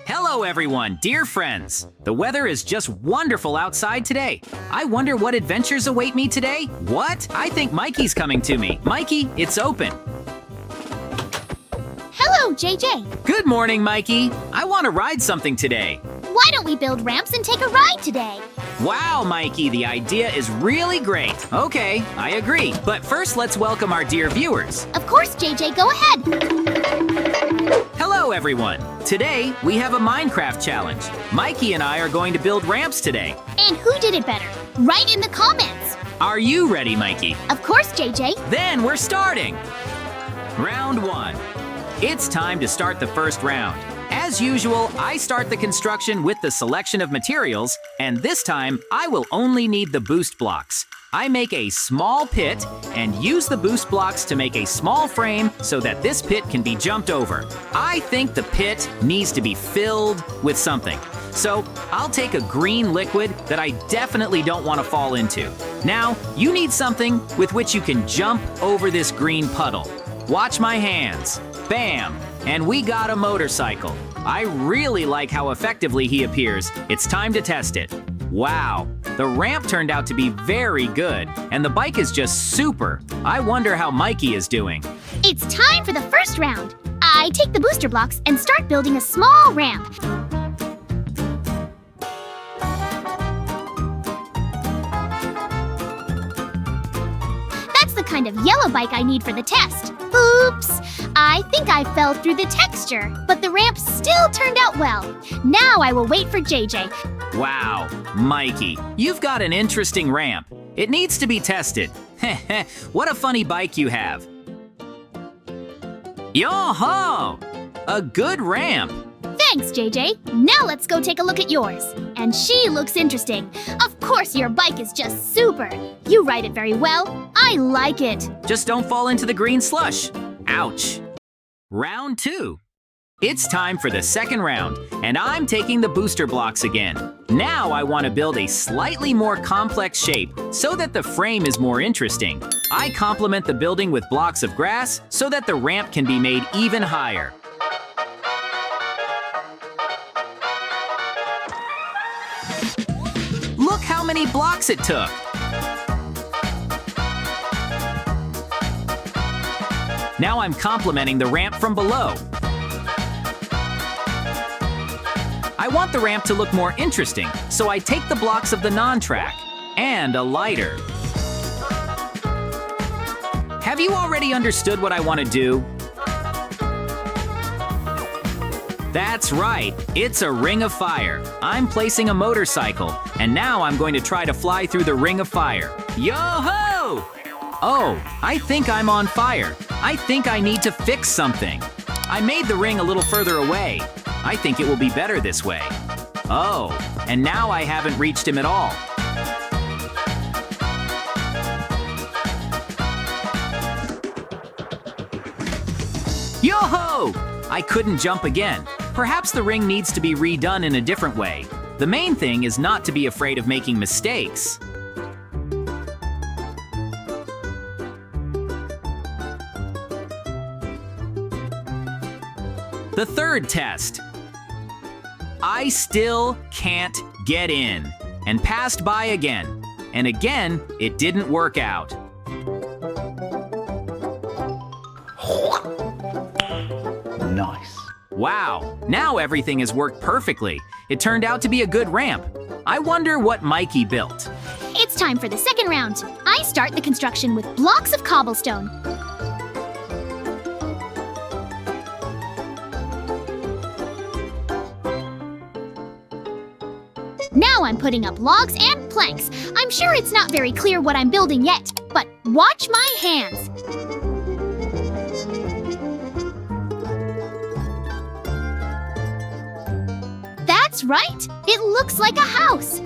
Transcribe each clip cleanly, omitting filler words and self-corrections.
Hello everyone, dear friends. The weather is just wonderful outside today. I wonder what adventures await me today? What? I think Mikey's coming to me. Mikey, it's open. Hello, JJ. Good morning, Mikey. I want to ride something today. Why don't we build ramps and take a ride today? Wow, Mikey, the idea is really great. Okay, I agree. But first, let's welcome our dear viewers. Of course, JJ, go ahead. Hello, everyone. Today, we have a Minecraft challenge. Mikey and I are going to build ramps today. And who did it better? Write in the comments. Are you ready, Mikey? Of course, JJ. Then we're starting. Round 1. It's time to start the first round. As usual, I start the construction with the selection of materials, and this time, I will only need the boost blocks. I make a small pit and use the boost blocks to make a small frame so that this pit can be jumped over. I think the pit needs to be filled with something. So I'll take a green liquid that I definitely don't want to fall into. Now, you need something with which you can jump over this green puddle. Watch my hands. Bam! And we got a motorcycle. I really like how effectively he appears. It's time to test it. Wow, the ramp turned out to be very good, and the bike is just super. I wonder how Mikey is doing. It's time for the first round. I take the booster blocks and start building a small ramp. That's the kind of yellow bike I need for the test. Oops! I think I fell through the texture, but the ramp still turned out well. Now I will wait for JJ. Wow, Mikey, you've got an interesting ramp. It needs to be tested. What a funny bike you have. Yo-ho! A good ramp. Thanks, JJ. Now let's go take a look at yours. And she looks interesting. Of course, your bike is just super. You ride it very well. I like it. Just don't fall into the green slush. Ouch. Round 2. It's time for the second round, and I'm taking the booster blocks again. Now I want to build a slightly more complex shape so that the frame is more interesting. I complement the building with blocks of grass so that the ramp can be made even higher. Look how many blocks it took. Now I'm complementing the ramp from below. I want the ramp to look more interesting, so I take the blocks of the non-track and a lighter. Have you already understood what I want to do? That's right, it's a ring of fire. I'm placing a motorcycle, and now I'm going to try to fly through the ring of fire. Yo-ho! Oh, I think I'm on fire. I think I need to fix something. I made the ring a little further away. I think it will be better this way. Oh, and now I haven't reached him at all. Yo-ho! I couldn't jump again. Perhaps the ring needs to be redone in a different way. The main thing is not to be afraid of making mistakes. The third test. I still can't get in, and passed by again. And again, it didn't work out. Nice. Wow, now everything has worked perfectly. It turned out to be a good ramp. I wonder what Mikey built. It's time for the second round. I start the construction with blocks of cobblestone. Now I'm putting up logs and planks. I'm sure it's not very clear what I'm building yet, but watch my hands. That's right, it looks like a house.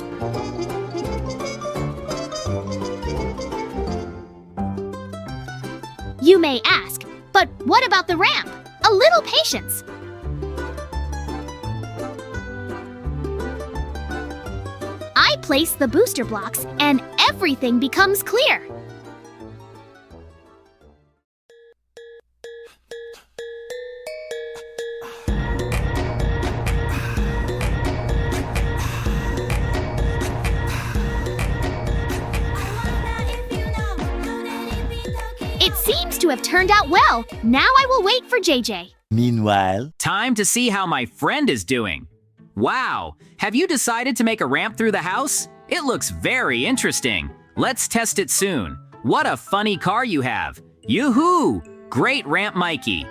You may ask, but what about the ramp? A little patience. I place the booster blocks and everything becomes clear. to have turned out well. Now I will wait for JJ. Meanwhile, Time to see how my friend is doing. Wow, have you decided to make a ramp through the house? It looks very interesting. Let's test it soon. What a funny car you have. Yoo-hoo! Great ramp, Mikey.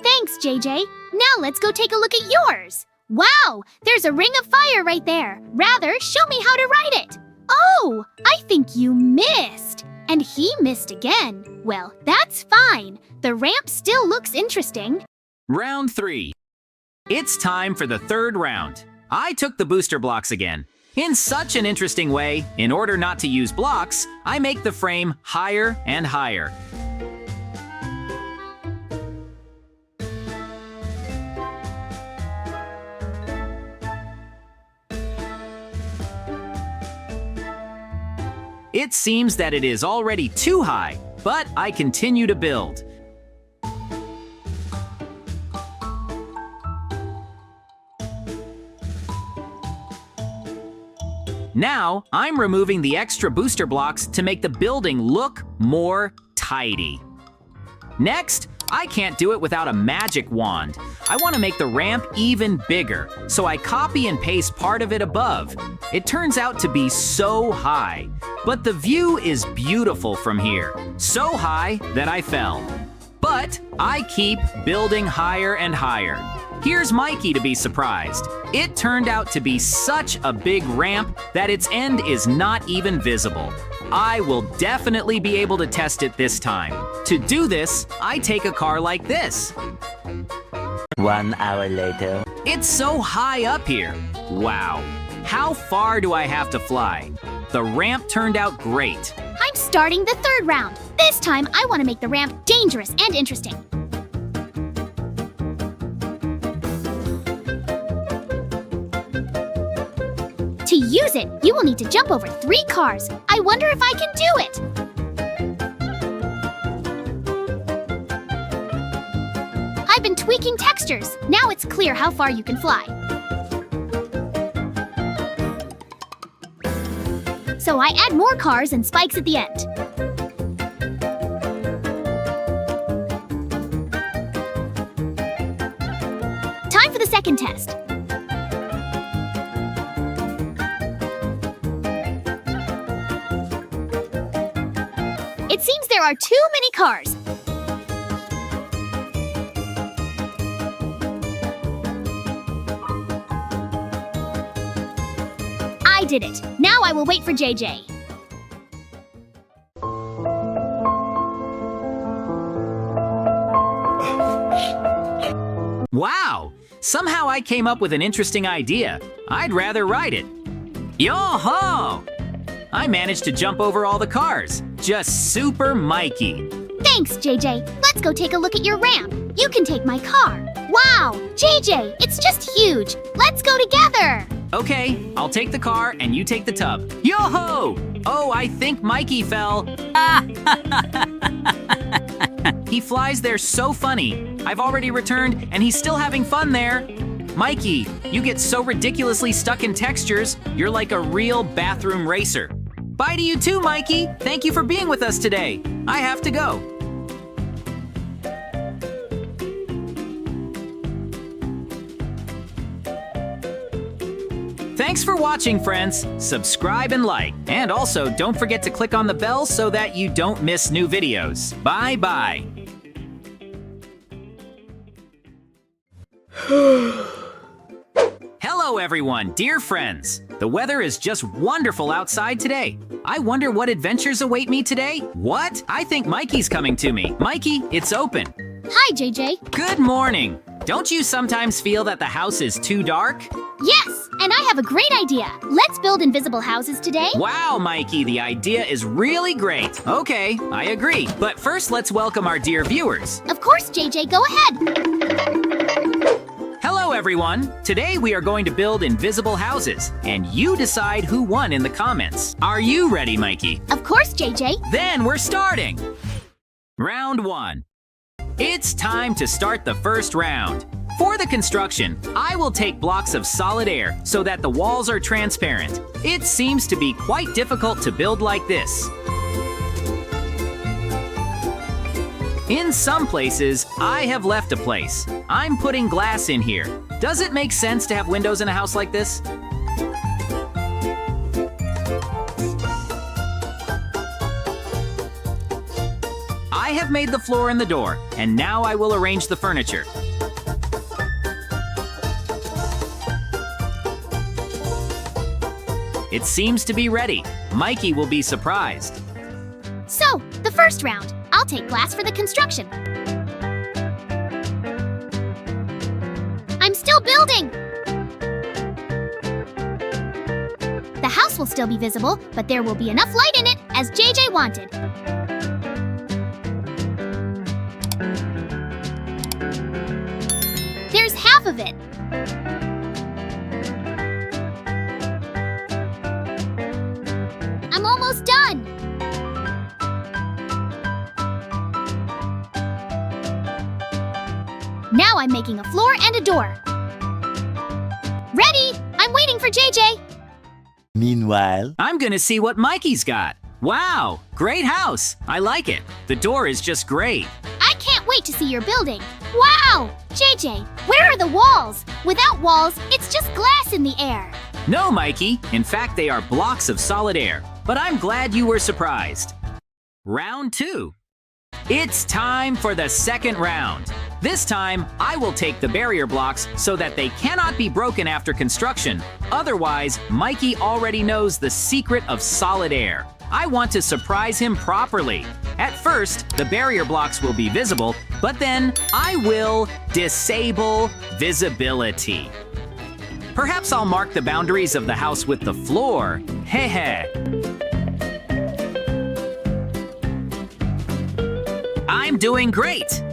Thanks, JJ. Now let's go take a look at yours. Wow, there's a ring of fire right there. Rather, show me how to ride it. Oh, I think you missed. And he missed again. Well, that's fine. The ramp still looks interesting. Round 3. It's time for the third round. I took the booster blocks again. In such an interesting way, in order not to use blocks, I make the frame higher and higher. It seems that it is already too high, but I continue to build. Now, I'm removing the extra booster blocks to make the building look more tidy. Next, I can't do it without a magic wand. I want to make the ramp even bigger, so I copy and paste part of it above. It turns out to be so high, but the view is beautiful from here. So high that I fell. But I keep building higher and higher. Here's Mikey to be surprised. It turned out to be such a big ramp that its end is not even visible. I will definitely be able to test it this time. To do this, I take a car like this. 1 hour later. It's so high up here. Wow. How far do I have to fly? The ramp turned out great. I'm starting the third round. This time, I want to make the ramp dangerous and interesting. To use it, you will need to jump over 3 cars. I wonder if I can do it. I've been tweaking textures. Now it's clear how far you can fly. So I add more cars and spikes at the end. Time for the second test. It seems there are too many cars. I did it. Now I will wait for JJ. Wow! Somehow I came up with an interesting idea. I'd rather ride it. Yo-ho! I managed to jump over all the cars. Just super Mikey. Thanks, JJ. Let's go take a look at your ramp. You can take my car. Wow, JJ, it's just huge. Let's go together. Okay, I'll take the car and you take the tub. Yo-ho! Oh, I think Mikey fell. He flies there so funny. I've already returned and he's still having fun there. Mikey, you get so ridiculously stuck in textures, you're like a real bathroom racer. Bye to you too, Mikey. Thank you for being with us today. I have to go. Thanks for watching, friends. Subscribe and like. And also, don't forget to click on the bell so that you don't miss new videos. Bye-bye. Hello, everyone, dear friends. The weather is just wonderful outside today. I wonder what adventures await me today? What? I think Mikey's coming to me. Mikey, it's open. Hi, JJ. Good morning. Don't you sometimes feel that the house is too dark? Yes, and I have a great idea. Let's build invisible houses today. Wow, Mikey, the idea is really great. Okay, I agree. But first, let's welcome our dear viewers. Of course, JJ, go ahead. Hello, everyone. Today we are going to build invisible houses, and you decide who won in the comments. Are you ready, Mikey? Of course, JJ. Then we're starting. Round 1. It's time to start the first round. For the construction, I will take blocks of solid air so that the walls are transparent. It seems to be quite difficult to build like this. In some places, I have left a place. I'm putting glass in here. Does it make sense to have windows in a house like this? I have made the floor and the door, and now I will arrange the furniture. It seems to be ready. Mikey will be surprised. So, the first round. I'll take glass for the construction. I'm still building! The house will still be visible, but there will be enough light in it as JJ wanted. There's half of it. I'm almost done. Now I'm making a floor and a door. Ready! I'm waiting for JJ. Meanwhile, I'm gonna see what Mikey's got. Wow, great house. I like it. The door is just great. I can't wait to see your building. Wow! JJ, where are the walls? Without walls, it's just glass in the air. No, Mikey. In fact, they are blocks of solid air. But I'm glad you were surprised. Round 2. It's time for the second round. This time, I will take the barrier blocks so that they cannot be broken after construction. Otherwise, Mikey already knows the secret of solid air. I want to surprise him properly. At first, the barrier blocks will be visible, but then I will disable visibility. Perhaps I'll mark the boundaries of the house with the floor. Hehe. I'm doing great.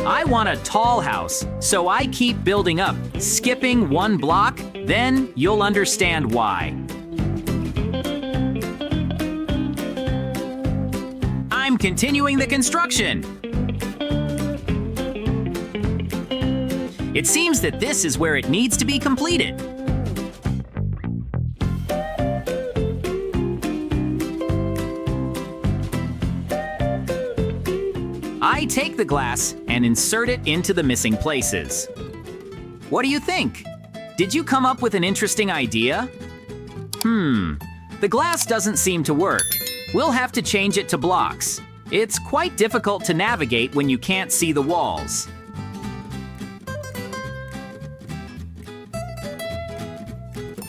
I want a tall house, so I keep building up, skipping one block, then you'll understand why. I'm continuing the construction. It seems that this is where it needs to be completed. I take the glass and insert it into the missing places. What do you think? Did you come up with an interesting idea? The glass doesn't seem to work. We'll have to change it to blocks. It's quite difficult to navigate when you can't see the walls.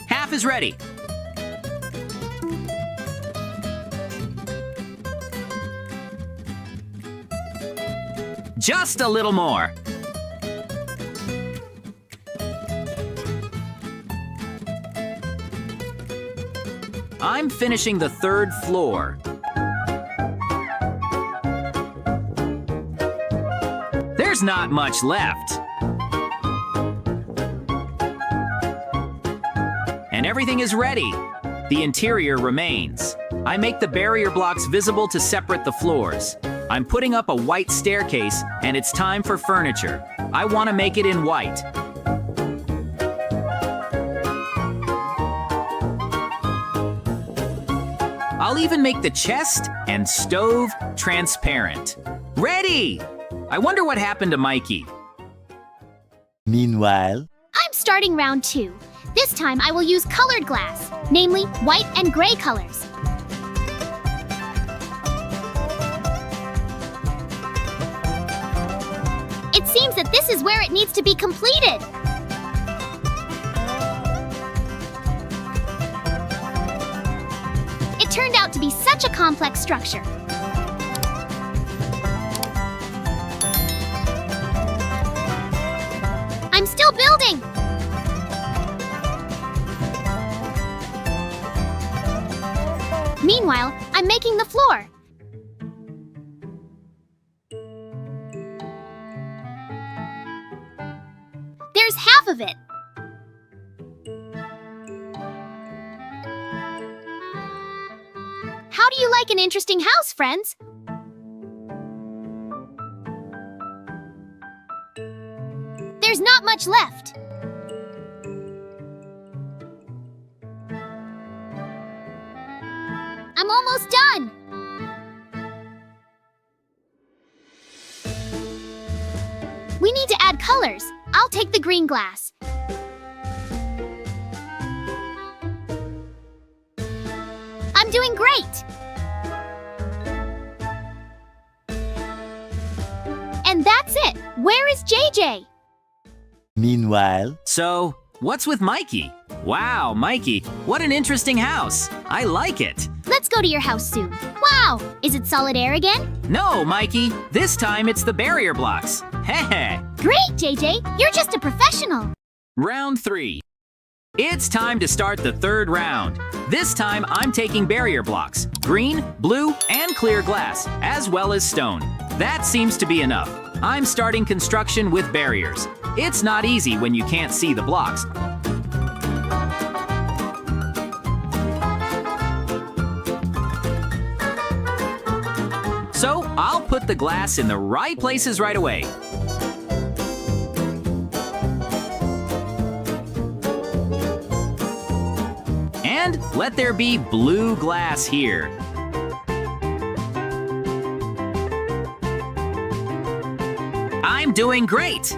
Half is ready. Just a little more. I'm finishing the third floor. There's not much left. And everything is ready. The interior remains. I make the barrier blocks visible to separate the floors. I'm putting up a white staircase, and it's time for furniture. I want to make it in white. I'll even make the chest and stove transparent. Ready! I wonder what happened to Mikey. meanwhile, I'm starting round 2. This time I will use colored glass, namely white and gray colors. It seems that this is where it needs to be completed. It turned out to be such a complex structure. I'm still building. Meanwhile, I'm making the floor. There's half of it. How do you like an interesting house, friends? There's not much left. I'm almost done. colors. I'll take the green glass. I'm doing great! And that's it! Where is JJ? Meanwhile, So, what's with Mikey? Wow, Mikey, what an interesting house. I like it. Let's go to your house soon. Wow! Is it solid air again? No, Mikey, this time it's the barrier blocks. Hey. Great, JJ! You're just a professional! Round 3. It's time to start the third round. This time I'm taking barrier blocks, green, blue, and clear glass, as well as stone. That seems to be enough. I'm starting construction with barriers. It's not easy when you can't see the blocks. So I'll put the glass in the right places right away. And let there be blue glass here. I'm doing great!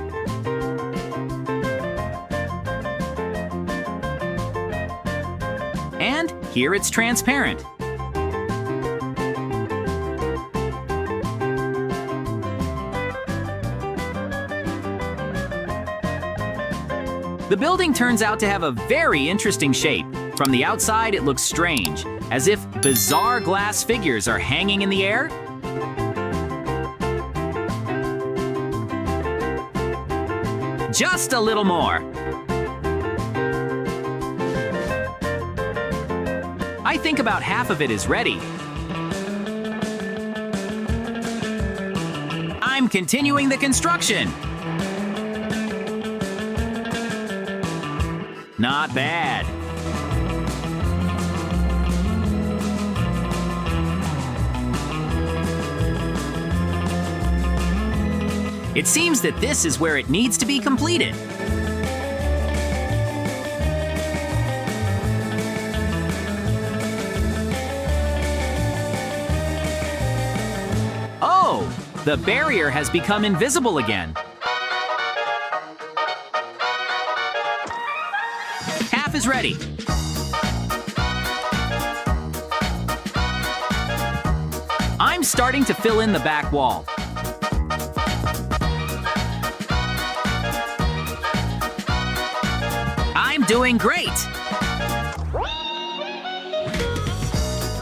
And here it's transparent. The building turns out to have a very interesting shape. From the outside, it looks strange, as if bizarre glass figures are hanging in the air. Just a little more. I think about half of it is ready. I'm continuing the construction. Not bad. It seems that this is where it needs to be completed. Oh, the barrier has become invisible again. Half is ready. I'm starting to fill in the back wall. I'm doing great.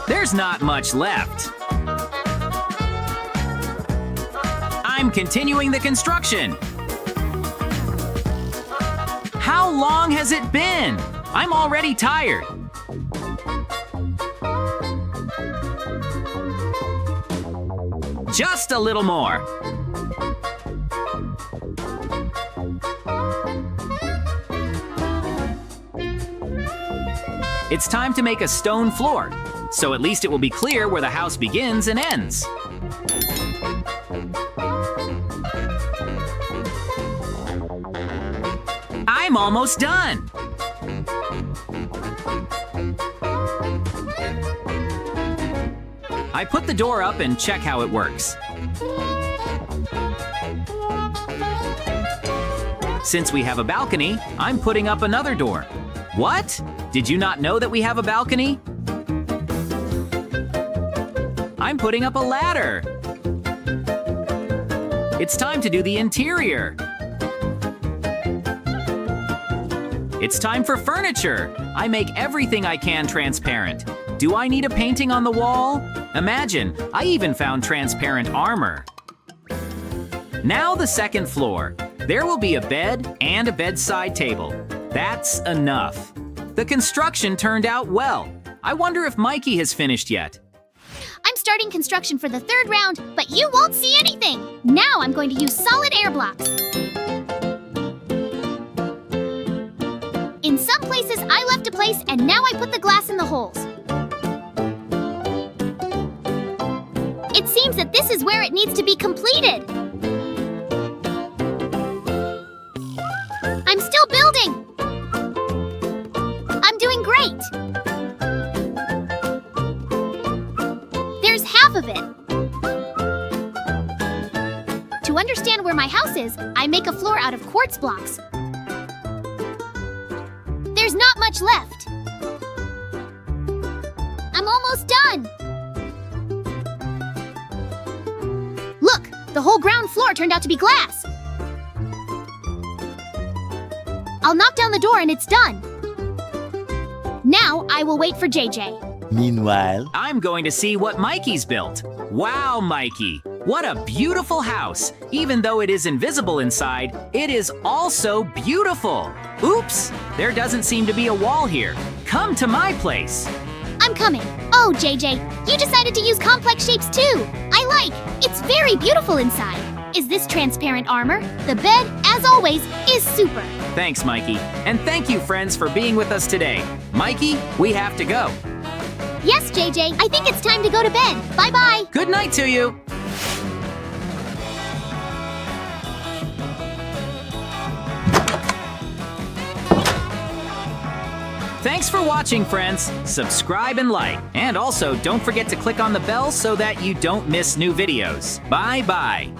There's not much left. I'm continuing the construction. How long has it been? I'm already tired. Just a little more. It's time to make a stone floor, so at least it will be clear where the house begins and ends. I'm almost done. I put the door up and check how it works. Since we have a balcony, I'm putting up another door. What? Did you not know that we have a balcony? I'm putting up a ladder. It's time to do the interior. It's time for furniture. I make everything I can transparent. Do I need a painting on the wall? Imagine, I even found transparent armor. Now the second floor. There will be a bed and a bedside table. That's enough. The construction turned out well. I wonder if Mikey has finished yet. I'm starting construction for the third round, but you won't see anything. Now I'm going to use solid air blocks. In some places, I left a place, and now I put the glass in the holes. It seems that this is where it needs to be completed. I'm still building. I'm doing great. There's half of it. To understand where my house is, I make a floor out of quartz blocks. There's not much left. I'm almost done. Look, the whole ground floor turned out to be glass. I'll knock down the door and it's done. Now I will wait for JJ. Meanwhile, I'm going to see what Mikey's built. Wow, Mikey! What a beautiful house! Even though it is invisible inside, it is also beautiful! Oops! There doesn't seem to be a wall here. Come to my place! I'm coming. Oh, JJ, you decided to use complex shapes too. I like. It's very beautiful inside. Is this transparent armor? The bed, as always, is super. Thanks, Mikey. And thank you, friends, for being with us today. Mikey, we have to go. Yes, JJ, I think it's time to go to bed. Bye-bye. Good night to you! Thanks for watching, friends. Subscribe and like. And also, don't forget to click on the bell so that you don't miss new videos. Bye-bye.